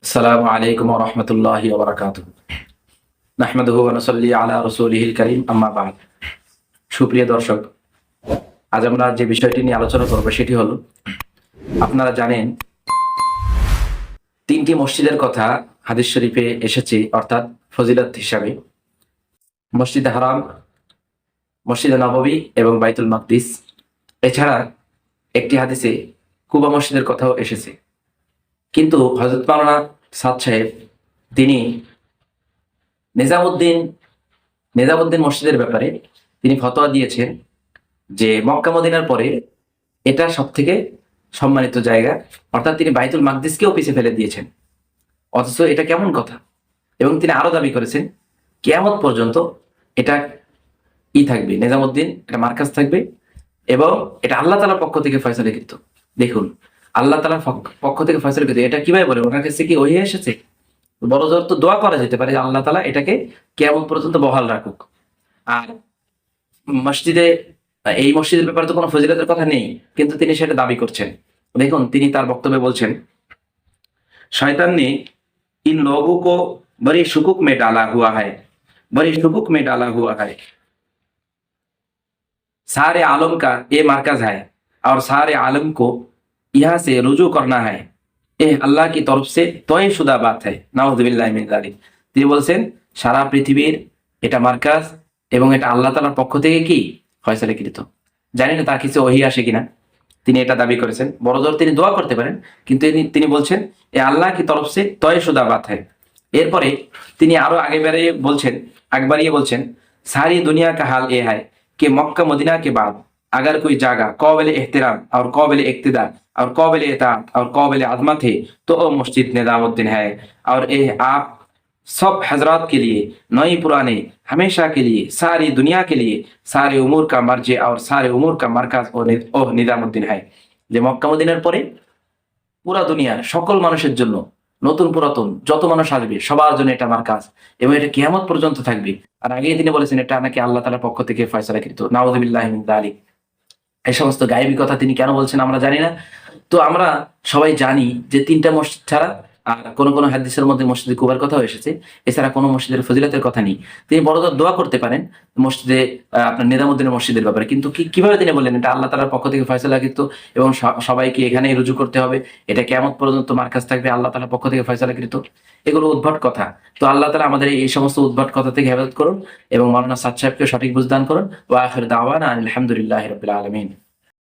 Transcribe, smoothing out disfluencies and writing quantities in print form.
আসসালামু আলাইকুম ওয়া রাহমাতুল্লাহি ওয়া বারাকাতুহু। নাহমাদুহু ওয়া নুসাল্লি আলা রাসূলিহিল কারীম, আম্মা বা'দ। সুপ্রিয় দর্শক, আজ আমরা যে বিষয়টি নিয়ে আলোচনা করব সেটি হলো, আপনারা জানেন তিনটি মসজিদের কথা হাদিস শরীফে এসেছে, অর্থাৎ ফজিলত হিসাবে মসজিদে হারাম, মসজিদে নববী এবং বাইতুল মাকদিস। এছাড়া একটি হাদিসে কুবা মসজিদের কথাও এসেছে। কিন্তু হযরত মাওলানা সাদ সাহেব তিনি নিজামুদ্দিন মসজিদের ব্যাপারে তিনি ফতোয়া দিয়েছেন যে মক্কা মদিনার পরে এটা সবথেকে সম্মানিত জায়গা, অর্থাৎ তিনি বাইতুল মাকদিসকেও পিছিয়ে ফেলে দিয়েছেন। অথচ এটা কেমন কথা? এবং তিনি আরো দাবি করেছেন কিয়ামত পর্যন্ত এটা থাকবে, নিজামুদ্দিন এটা মার্কাজ থাকবে এবং এটা আল্লাহ তাআলার পক্ষ থেকে ফয়সালাকৃত। দেখুন, আল্লাহ তাআলার পক্ষ থেকে ফয়সালাকৃত, এটা কিভাবে বলে? ওনার কাছে কি ওহী এসেছে? বড় জোর তো দোয়া করা যেতে পারে আল্লাহ তাআলা এটাকে কিয়ামত পর্যন্ত বহাল রাখুক। আর মসজিদে এই মসজিদের ব্যাপারে তো কোনো ফজিলতের কথা নেই, কিন্তু তিনি সেটা দাবি করছেন। দেখুন, তিনি তার বক্তব্যে বলছেন, শয়तान ने इन लोगों को बड़े शुकुक में डाला हुआ है, बड़े शुकुक में डाला हुआ है। सारे आलम का ये मरकज है और सारे आलम को यहाँ से रुजू करना है। এ আল্লাহ কি তরফ সে তয় শুদা বাত হয়, নাউযুবিল্লাহি মিন যালিক। তিনি বলছেন সারা পৃথিবীর এটা মার্কাজ এবং এটা আল্লাহ তাআলার পক্ষ থেকে কি ফয়সালাকৃত। জানি না তার কিছু ওহী আসে কিনা, তিনি এটা দাবি করেছেন। বড়জোর তিনি দোয়া করতে পারেন, কিন্তু তিনি বলছেন এ আল্লাহ কি তরফ সে তয় শুদা বাত হয়। এরপরে তিনি আরো আগে বাড়িয়ে বলছেন सारी दुनिया का हाल ये है कि मक्का मदीना के बाद अगर कोई जगह काबिल एहतराम और काबिल इक्तिदा और काबिल इताअत और काबिल अज़मत है तो वो मस्जिद निज़ामुद्दीन है। और ये आप सब हजरात के लिए, नई पुराने, हमेशा के लिए, सारी दुनिया के लिए सारे उमूर का मर्जे और सारे उमूर का मरकज ও নিজামুদ্দিন है। যে মক্কা মদিনার পরে পুরা দুনিয়ার সকল মানুষের জন্য, নতুন পুরাতন যত মানুষ আসবে সবার জন্য এটা মার্কাজ এবং এটা কিয়ামত পর্যন্ত থাকবে। আর আগেই তিনি বলেছেন এটা নাকি আল্লাহ তাআলার পক্ষ থেকে ফয়সালাকৃত, নাউযুবিল্লাহি মিন যালিক। এই সমস্ত গায়েবী কথা তিনি কেন বলছেন আমরা জানি না। তো আমরা সবাই জানি যে তিনটা মসজিদ ছাড়া আর কোন হাদিসের মধ্যে মসজিদে কুবার কথাও এসেছে, এছাড়া কোনো মসজিদের ফজিলতের কথা নেই। তিনি বড়জোর দোয়া করতে পারেন মসজিদে আপনার নিজামুদ্দিনের মসজিদের ব্যাপারে, কিন্তু কিভাবে তিনি বললেন এটা আল্লাহ তাআলার পক্ষ থেকে ফয়সালাকৃত এবং সবাইকে এখানেই রুজু করতে হবে, এটা কিয়ামত পর্যন্ত মার্কাজ থাকবে আল্লাহ তাআলার পক্ষ থেকে ফয়সালাকৃত। এগুলো উদ্ভট কথা। তো আল্লাহ তাআলা আমাদের এই সমস্ত উদ্ভট কথা থেকে হেফাজত করুন এবং মাওলানা সাদ সাহেবকে সঠিক বুঝদান করুন। ওয়া আখির দাওয়ানা আলহামদুলিল্লাহি রাব্বিল আলামিন।